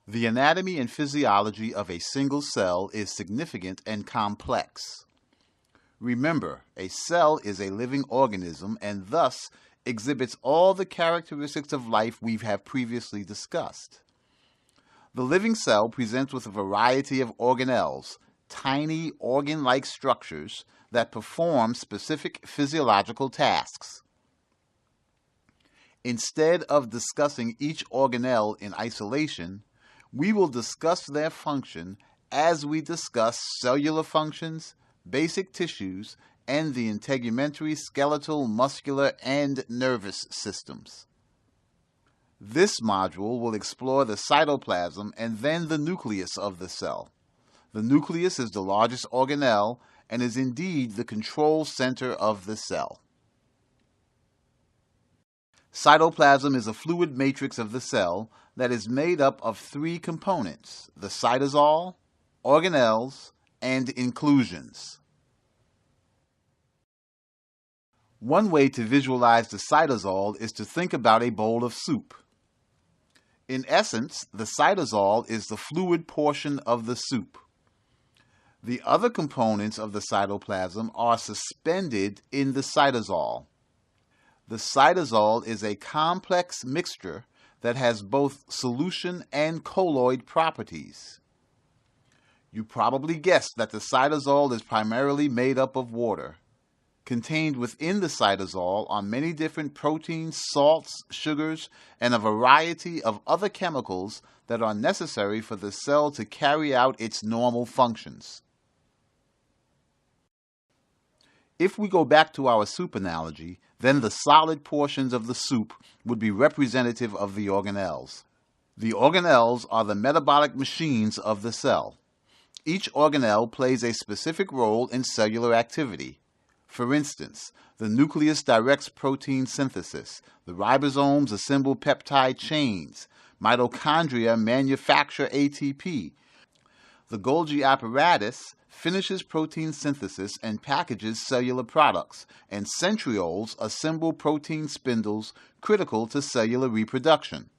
The anatomy and physiology of a single cell is significant and complex. Remember, a cell is a living organism and thus exhibits all the characteristics of life we have previously discussed. The living cell presents with a variety of organelles, tiny organ-like structures that perform specific physiological tasks. Instead of discussing each organelle in isolation, we will discuss their function as we discuss cellular functions, basic tissues, and the integumentary, skeletal, muscular, and nervous systems. This module will explore the cytoplasm and then the nucleus of the cell. The nucleus is the largest organelle and is indeed the control center of the cell. Cytoplasm is a fluid matrix of the cell that is made up of three components: the cytosol, organelles, and inclusions. One way to visualize the cytosol is to think about a bowl of soup. In essence, the cytosol is the fluid portion of the soup. The other components of the cytoplasm are suspended in the cytosol. The cytosol is a complex mixture that has both solution and colloid properties. You probably guessed that the cytosol is primarily made up of water. Contained within the cytosol are many different proteins, salts, sugars, and a variety of other chemicals that are necessary for the cell to carry out its normal functions. If we go back to our soup analogy, then the solid portions of the soup would be representative of the organelles. The organelles are the metabolic machines of the cell. Each organelle plays a specific role in cellular activity. For instance, the nucleus directs protein synthesis, the ribosomes assemble peptide chains, mitochondria manufacture ATP. The Golgi apparatus finishes protein synthesis and packages cellular products, and centrioles assemble protein spindles critical to cellular reproduction.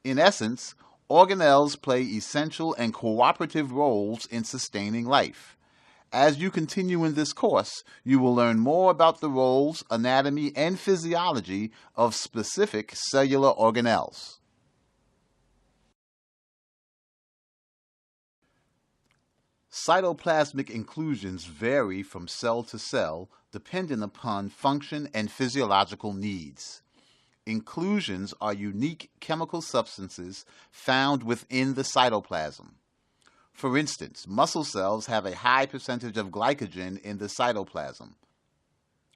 In essence, organelles play essential and cooperative roles in sustaining life. As you continue in this course, you will learn more about the roles, anatomy, and physiology of specific cellular organelles. Cytoplasmic inclusions vary from cell to cell depending upon function and physiological needs. Inclusions are unique chemical substances found within the cytoplasm. For instance, muscle cells have a high percentage of glycogen in the cytoplasm.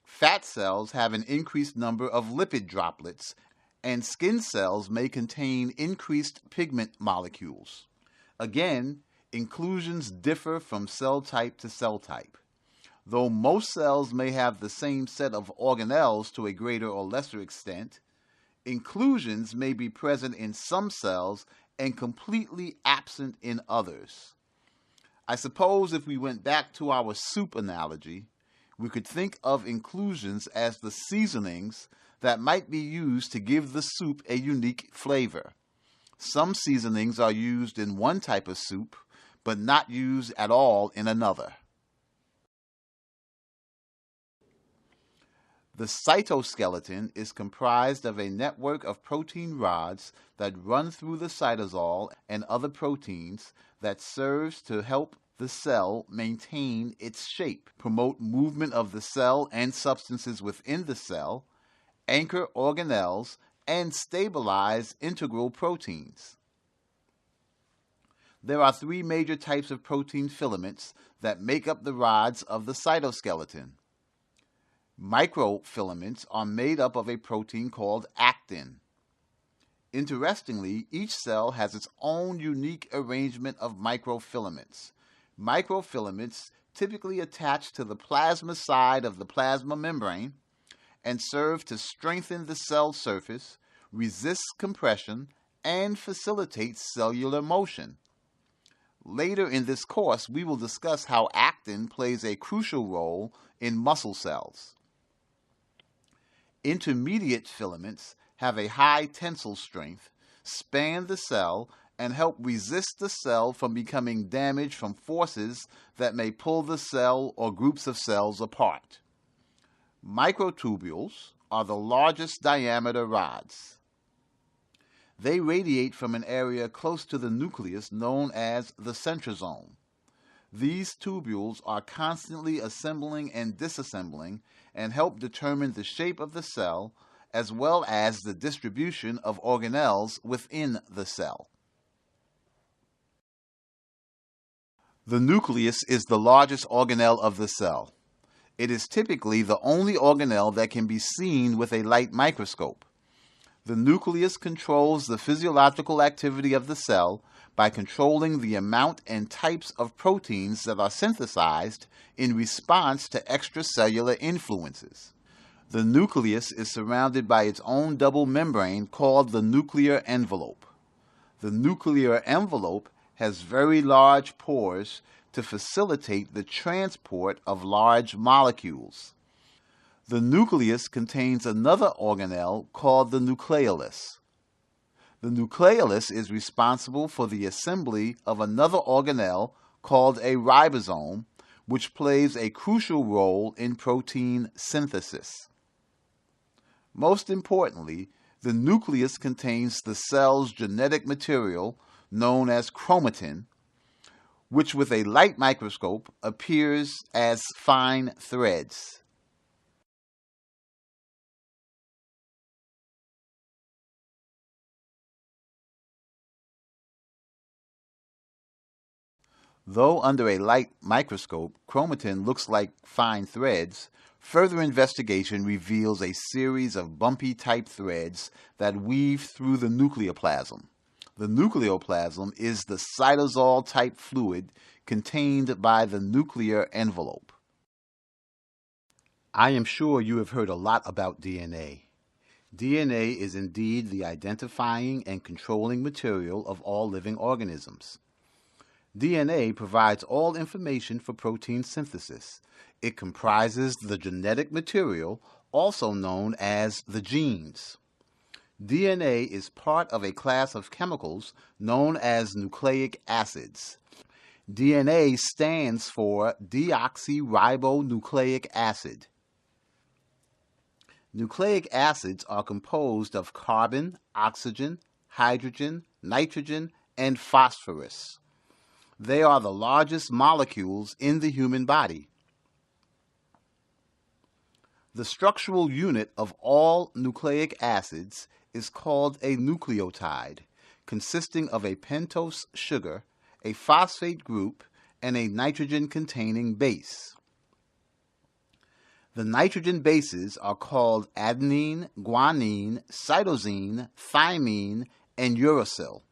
Fat cells have an increased number of lipid droplets, and skin cells may contain increased pigment molecules. Again, inclusions differ from cell type to cell type. Though most cells may have the same set of organelles to a greater or lesser extent, inclusions may be present in some cells and completely absent in others. I suppose if we went back to our soup analogy, we could think of inclusions as the seasonings that might be used to give the soup a unique flavor. Some seasonings are used in one type of soup, but not used at all in another. The cytoskeleton is comprised of a network of protein rods that run through the cytosol and other proteins that serves to help the cell maintain its shape, promote movement of the cell and substances within the cell, anchor organelles, and stabilize integral proteins. There are three major types of protein filaments that make up the rods of the cytoskeleton. Microfilaments are made up of a protein called actin. Interestingly, each cell has its own unique arrangement of microfilaments. Microfilaments typically attach to the plasma side of the plasma membrane and serve to strengthen the cell surface, resist compression, and facilitate cellular motion. Later in this course, we will discuss how actin plays a crucial role in muscle cells. Intermediate filaments have a high tensile strength, span the cell, and help resist the cell from becoming damaged from forces that may pull the cell or groups of cells apart. Microtubules are the largest diameter rods. They radiate from an area close to the nucleus known as the centrosome. These tubules are constantly assembling and disassembling and help determine the shape of the cell as well as the distribution of organelles within the cell. The nucleus is the largest organelle of the cell. It is typically the only organelle that can be seen with a light microscope. The nucleus controls the physiological activity of the cell by controlling the amount and types of proteins that are synthesized in response to extracellular influences. The nucleus is surrounded by its own double membrane called the nuclear envelope. The nuclear envelope has very large pores to facilitate the transport of large molecules. The nucleus contains another organelle called the nucleolus. The nucleolus is responsible for the assembly of another organelle called a ribosome, which plays a crucial role in protein synthesis. Most importantly, the nucleus contains the cell's genetic material known as chromatin, which with a light microscope appears as fine threads. Though under a light microscope, chromatin looks like fine threads, further investigation reveals a series of bumpy-type threads that weave through the nucleoplasm. The nucleoplasm is the cytosol-type fluid contained by the nuclear envelope. I am sure you have heard a lot about DNA. DNA is indeed the identifying and controlling material of all living organisms. DNA provides all information for protein synthesis. It comprises the genetic material, also known as the genes. DNA is part of a class of chemicals known as nucleic acids. DNA stands for deoxyribonucleic acid. Nucleic acids are composed of carbon, oxygen, hydrogen, nitrogen, and phosphorus. They are the largest molecules in the human body. The structural unit of all nucleic acids is called a nucleotide, consisting of a pentose sugar, a phosphate group, and a nitrogen-containing base. The nitrogen bases are called adenine, guanine, cytosine, thymine, and uracil.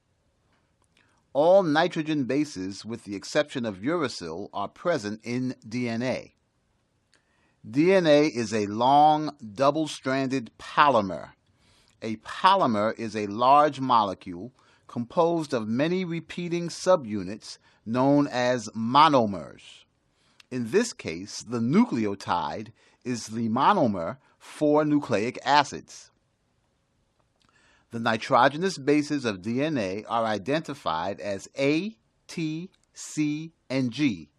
All nitrogen bases, with the exception of uracil, are present in DNA. DNA is a long, double-stranded polymer. A polymer is a large molecule composed of many repeating subunits known as monomers. In this case, the nucleotide is the monomer for nucleic acids. The nitrogenous bases of DNA are identified as A, T, C, and G.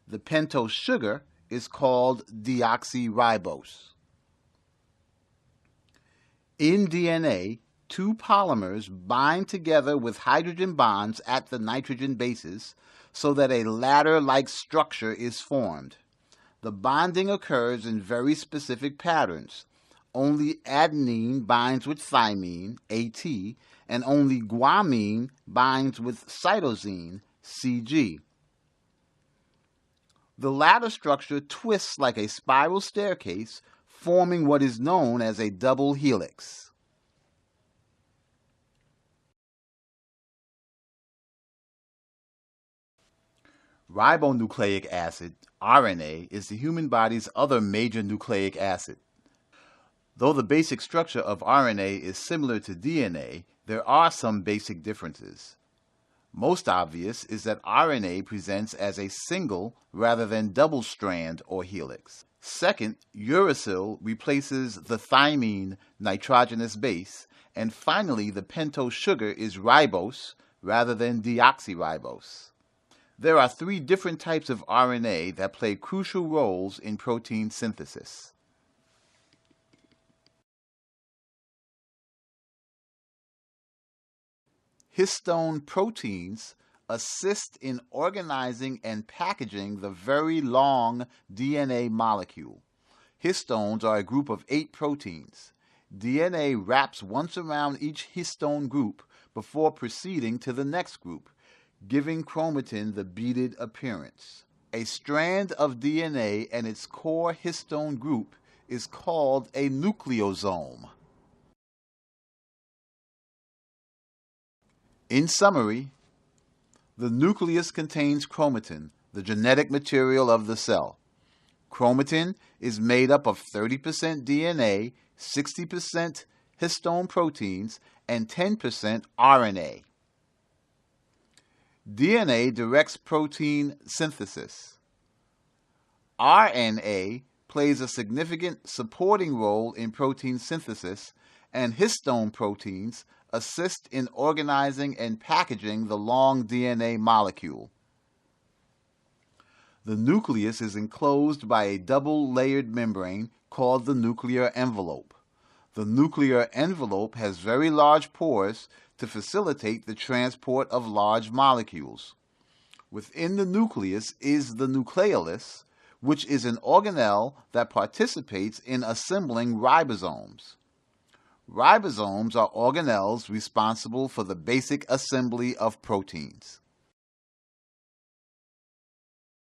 The pentose sugar is called deoxyribose. In DNA, two polymers bind together with hydrogen bonds at the nitrogen bases so that a ladder-like structure is formed. The bonding occurs in very specific patterns. Only adenine binds with thymine, AT, and only guanine binds with cytosine, CG. The ladder structure twists like a spiral staircase, forming what is known as a double helix. Ribonucleic acid, RNA, is the human body's other major nucleic acid. Though the basic structure of RNA is similar to DNA, there are some basic differences. Most obvious is that RNA presents as a single rather than double strand or helix. Second, uracil replaces the thymine nitrogenous base, and finally the pentose sugar is ribose, rather than deoxyribose. There are 3 different types of RNA that play crucial roles in protein synthesis. Histone proteins assist in organizing and packaging the very long DNA molecule. Histones are a group of 8 proteins. DNA wraps once around each histone group before proceeding to the next group, giving chromatin the beaded appearance. A strand of DNA and its core histone group is called a nucleosome. In summary, the nucleus contains chromatin, the genetic material of the cell. Chromatin is made up of 30% DNA, 60% histone proteins, and 10% RNA. DNA directs protein synthesis. RNA plays a significant supporting role in protein synthesis, and histone proteins assist in organizing and packaging the long DNA molecule. The nucleus is enclosed by a double-layered membrane called the nuclear envelope. The nuclear envelope has very large pores to facilitate the transport of large molecules. Within the nucleus is the nucleolus, which is an organelle that participates in assembling ribosomes. Ribosomes are organelles responsible for the basic assembly of proteins.